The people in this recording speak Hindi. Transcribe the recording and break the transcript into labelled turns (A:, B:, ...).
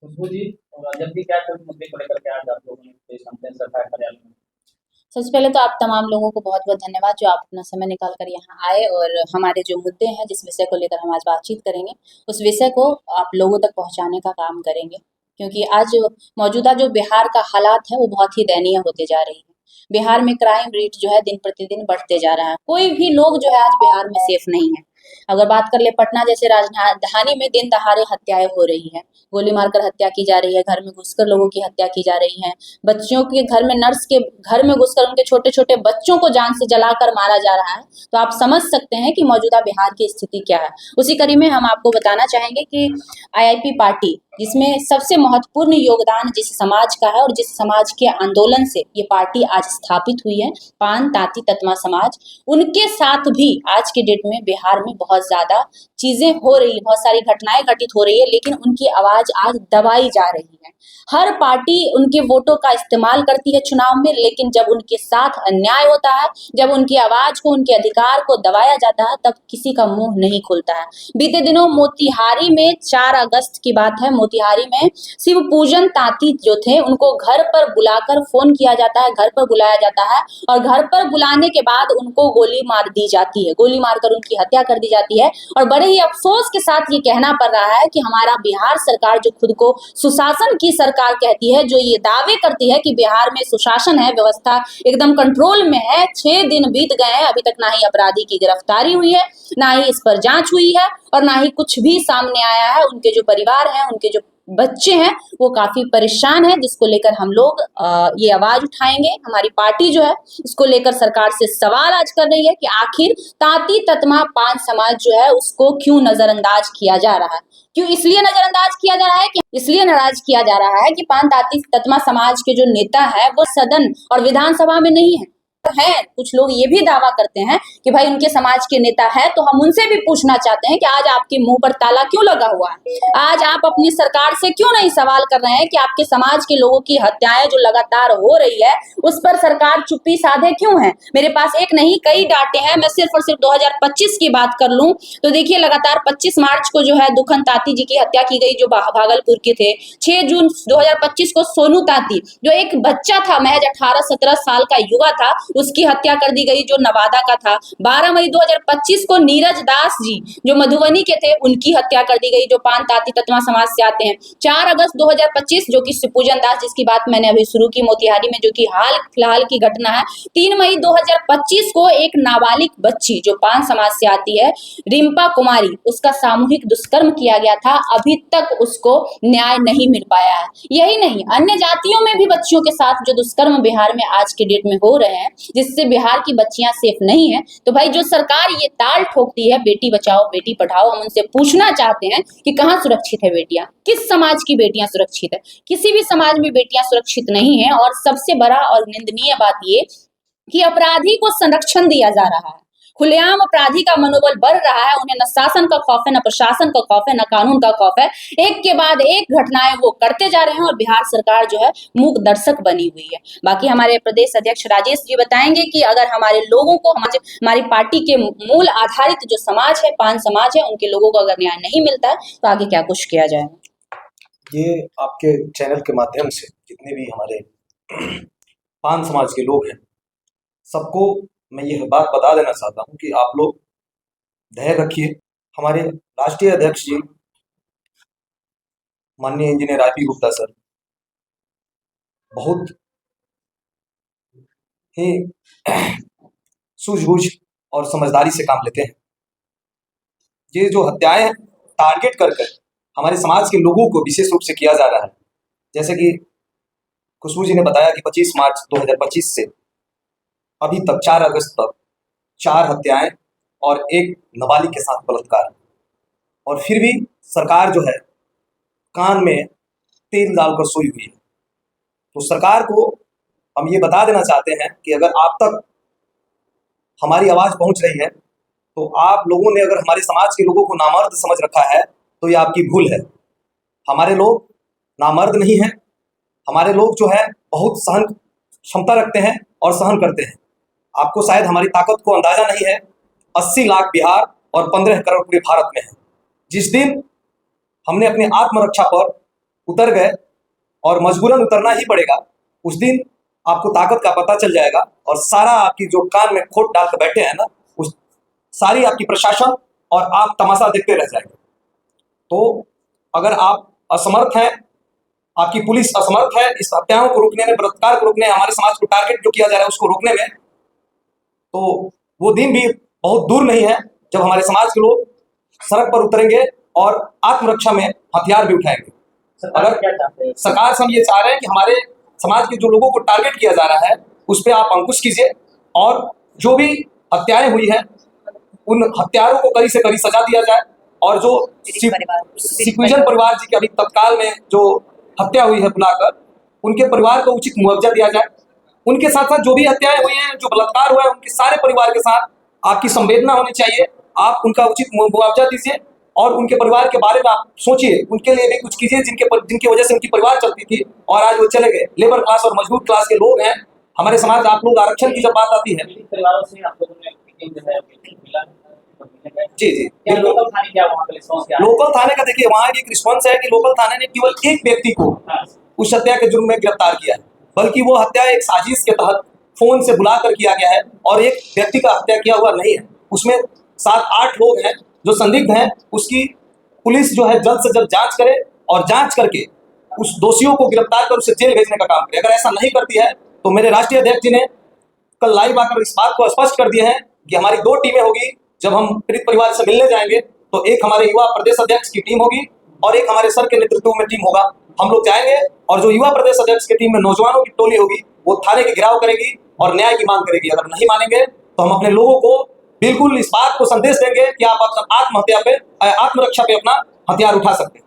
A: खुशबू जी, और जल्दी क्या कोई मुद्दे को लेकर के आज आप लोगों ने पेश आते हैं सरकार कार्यालय में।
B: सबसे पहले तो आप तमाम लोगों को बहुत बहुत धन्यवाद जो आप अपना समय निकाल कर यहाँ आए और हमारे जो मुद्दे हैं जिस विषय को लेकर हम आज बातचीत करेंगे उस विषय को आप लोगों तक पहुँचाने का काम करेंगे, क्योंकि आज मौजूदा जो बिहार का हालात है वो बहुत ही दयनीय होते जा रही है। बिहार में क्राइम रेट जो है दिन प्रतिदिन बढ़ते जा रहा है। कोई भी लोग जो है आज बिहार में सेफ नहीं है। अगर बात कर ले पटना जैसे राजधानी में दिन दहाड़े हत्याएं हो रही है, गोली मारकर हत्या की जा रही है, घर में घुसकर लोगों की हत्या की जा रही है, बच्चियों के घर में नर्स के घर में घुसकर उनके छोटे छोटे बच्चों को जान से जलाकर मारा जा रहा है। तो आप समझ सकते हैं कि मौजूदा बिहार की स्थिति क्या है। उसी कड़ी में हम आपको बताना चाहेंगे कि आईआईपी पार्टी जिसमें सबसे महत्वपूर्ण योगदान जिस समाज का है और जिस समाज के आंदोलन से ये पार्टी आज स्थापित हुई है, पान तांती ततमा समाज, उनके साथ भी आज के डेट में बिहार में बहुत ज्यादा चीजें हो रही है, बहुत सारी घटनाएं घटित हो रही है, लेकिन उनकी आवाज आज दबाई जा रही है। हर पार्टी उनके वोटों का इस्तेमाल करती है चुनाव में, लेकिन जब उनके साथ अन्याय होता है, जब उनकी आवाज को, उनके अधिकार को दबाया जाता है, तब किसी का मुंह नहीं खुलता है। बीते दिनों मोतिहारी में 4 अगस्त की बात है, मोतिहारी में शिव पूजन तांती जो थे उनको घर पर बुलाकर फोन किया जाता है, घर पर बुलाया जाता है और घर पर बुलाने के बाद उनको गोली मार दी जाती है, गोली मारकर उनकी हत्या कर दी जाती है। और बड़े ही अफसोस के साथ ये कहना पड़ रहा है कि हमारा बिहार सरकार जो खुद को सुशासन की सरकार कहती है, जो ये दावे करती है कि बिहार में सुशासन है, व्यवस्था एकदम कंट्रोल में है, 6 दिन बीत गए हैं, अभी तक ना ही अपराधी की गिरफ्तारी हुई है, ना ही इस पर जांच हुई है और ना ही कुछ भी सामने आया है। उनके जो परिवार हैं, उनके जो बच्चे हैं वो काफी परेशान है, जिसको लेकर हम लोग ये आवाज उठाएंगे। हमारी पार्टी जो है इसको लेकर सरकार से सवाल आज कर रही है कि आखिर तांती ततमा पान समाज जो है उसको क्यों नजरअंदाज किया जा रहा है। क्यों इसलिए नजरअंदाज किया जा रहा है कि इसलिए नाराज किया जा रहा है कि पान तांती ततमा समाज के जो नेता है वो सदन और विधानसभा में नहीं है। हैं कुछ लोग ये भी दावा करते हैं कि भाई उनके समाज के नेता है, तो हम उनसे भी पूछना चाहते हैं कि आज आपके मुंह पर ताला क्यों लगा हुआ है। आज आप अपनी सरकार से क्यों नहीं सवाल कर रहे हैं कि आपके समाज के लोगों की हत्याएं जो लगातार हो रही है उस पर सरकार चुप्पी साधे क्यों है। मेरे पास एक नहीं कई डाटे हैं, मैं सिर्फ और सिर्फ 2025 की बात कर लूं तो देखिए लगातार 25 मार्च को जो है दुखन तांती जी की हत्या की गई जो भागलपुर के थे। 6 जून 2025 को सोनू तांती जो एक बच्चा था, महज 18-17 साल का युवा था, उसकी हत्या कर दी गई जो नवादा का था। 12 मई 2025 को नीरज दास जी जो मधुबनी के थे उनकी हत्या कर दी गई जो पान तांती ततमा समाज से आते हैं। 4 अगस्त 2025 जो कि शिवपूजन दास जिसकी बात मैंने अभी शुरू की मोतिहारी में, जो कि हाल फिलहाल की घटना है। 3 मई 2025 को एक नाबालिग बच्ची जो पान समाज से आती है, रिंपा कुमारी, उसका सामूहिक दुष्कर्म किया गया था, अभी तक उसको न्याय नहीं मिल पाया है। यही नहीं, अन्य जातियों में भी बच्चियों के साथ जो दुष्कर्म बिहार में आज के डेट में हो रहे हैं जिससे बिहार की बच्चियां सेफ नहीं है। तो भाई जो सरकार ये ताल ठोकती है बेटी बचाओ बेटी पढ़ाओ, हम उनसे पूछना चाहते हैं कि कहाँ सुरक्षित है बेटियां, किस समाज की बेटियां सुरक्षित है। किसी भी समाज में बेटियां सुरक्षित नहीं है। और सबसे बड़ा और निंदनीय बात ये कि अपराधी को संरक्षण दिया जा रहा है, खुलेआम अपराधी का मनोबल बढ़ रहा है, उन्हें न शासन का खौफ है, न प्रशासन का खौफ है, न कानून का खौफ है। एक के बाद एक घटनाएं वो करते जा रहे हैं और बिहार सरकार जो है मूक दर्शक बनी हुई है। बाकी हमारे प्रदेश अध्यक्ष राजेश जी बताएंगे कि अगर हमारे लोगों को, हमारी पार्टी के मूल आधारित जो समाज है, पान समाज है, उनके लोगों को अगर न्याय नहीं मिलता है तो आगे क्या कुछ किया जाए।
C: ये आपके चैनल के माध्यम से जितने भी हमारे पान समाज के लोग हैं सबको मैं यह बात बता देना चाहता हूं कि आप लोग धैर्य रखिए। हमारे राष्ट्रीय अध्यक्ष जी माननीय इंजीनियर आईपी गुप्ता सर बहुत ही सूझबूझ और समझदारी से काम लेते हैं। ये जो हत्याएं टारगेट कर हमारे समाज के लोगों को विशेष रूप से किया जा रहा है, जैसे कि खुशबू जी ने बताया कि 25 मार्च 2025 से अभी तक 4 अगस्त तक 4 हत्याएं और एक नाबालिग के साथ बलात्कार, और फिर भी सरकार जो है कान में तेल डालकर सोई हुई है। तो सरकार को हम ये बता देना चाहते हैं कि अगर आप तक हमारी आवाज पहुंच रही है तो आप लोगों ने अगर हमारे समाज के लोगों को नामर्द समझ रखा है तो ये आपकी भूल है। हमारे लोग नामर्द नहीं है, हमारे लोग जो है बहुत सहन क्षमता रखते हैं और सहन करते हैं। आपको शायद हमारी ताकत को अंदाजा नहीं है। 80 लाख बिहार और 15 करोड़ पूरे भारत में है। जिस दिन हमने अपने आत्मरक्षा पर उतर गए और मजबूरन उतरना ही पड़ेगा, उस दिन आपको ताकत का पता चल जाएगा और सारा आपकी जो कान में खोट डाल कर बैठे हैं ना, उस सारी आपकी प्रशासन और आप तमाशा देखते रह जाएंगे। तो अगर आप असमर्थ हैं, आपकी पुलिस असमर्थ है इस हत्याओं को रोकने में, बलात्कार को रोकने, हमारे समाज को टारगेट जो किया जा रहा है उसको रोकने में, तो वो दिन भी बहुत दूर नहीं है जब हमारे समाज के लोग सड़क पर उतरेंगे और आत्मरक्षा में हथियार भी उठाएंगे।
A: सरकार क्या चाहते हैं?
C: सरकार से हम ये चाह रहे हैं कि हमारे समाज के जो लोगों को टारगेट किया जा रहा है उस पर आप अंकुश कीजिए और जो भी हत्याएं हुई हैं उन हत्यारों को कड़ी से कड़ी सजा दिया जाए और जो सिक्विजन परिवार जी के अभी तत्काल में जो हत्या हुई है बुलाकर, उनके परिवार को उचित मुआवजा दिया जाए। उनके साथ साथ जो भी हत्याएं हुई हैं, जो बलात्कार हुआ है, उनके सारे परिवार के साथ आपकी संवेदना होनी चाहिए। आप उनका उचित मुआवजा दीजिए और उनके परिवार के बारे में आप सोचिए, उनके लिए भी कुछ कीजिए जिनकी वजह से उनकी परिवार चलती थी और आज वो चले गए। लेबर क्लास और मजदूर क्लास के लोग हैं हमारे समाज। आप लोग आरक्षण की जब बात आती है,
A: परिवारों से आप लोगों ने मिला
C: जी जी,
A: क्या लोकल थाने क्या वहाँ पे रिस्पॉन्स क्या है?
C: लोकल थाने का देखिए वहाँ एक रिस्पॉन्स है कि लोकल थाने ने केवल एक व्यक्ति को
A: हाँ,
C: उस हत्या के जुर्म में गिरफ्तार किया है, बल्कि वो हत्या एक साजिश के तहत फोन से बुलाकर किया गया है और एक व्यक्ति का हत्या किया हुआ नहीं है। उसमें 7-8 लोग हैं जो संदिग्ध हैं। उसकी पुलिस जो है जल्द से जल्द जांच करे और जांच करके उस दोषियों को गिरफ्तार कर उसे जेल भेजने का काम करे। अगर ऐसा नहीं करती है तो मेरे राष्ट्रीय अध्यक्ष जी ने कल लाइव आकर इस बात को स्पष्ट कर दिए हैं कि हमारी 2 टीमें होगी। जब हम पीड़ित परिवार से मिलने जाएंगे तो एक हमारे युवा प्रदेश अध्यक्ष की टीम होगी और एक हमारे सर के नेतृत्व में टीम होगा। हम लोग जाएंगे और जो युवा प्रदेश अध्यक्ष की टीम में नौजवानों की टोली होगी वो थाने के घेराव करेगी और न्याय की मांग करेगी। अगर नहीं मानेंगे तो हम अपने लोगों को बिल्कुल इस बात को संदेश देंगे कि आप आत्महत्या पे, आत्मरक्षा पे अपना हथियार उठा सकते हैं।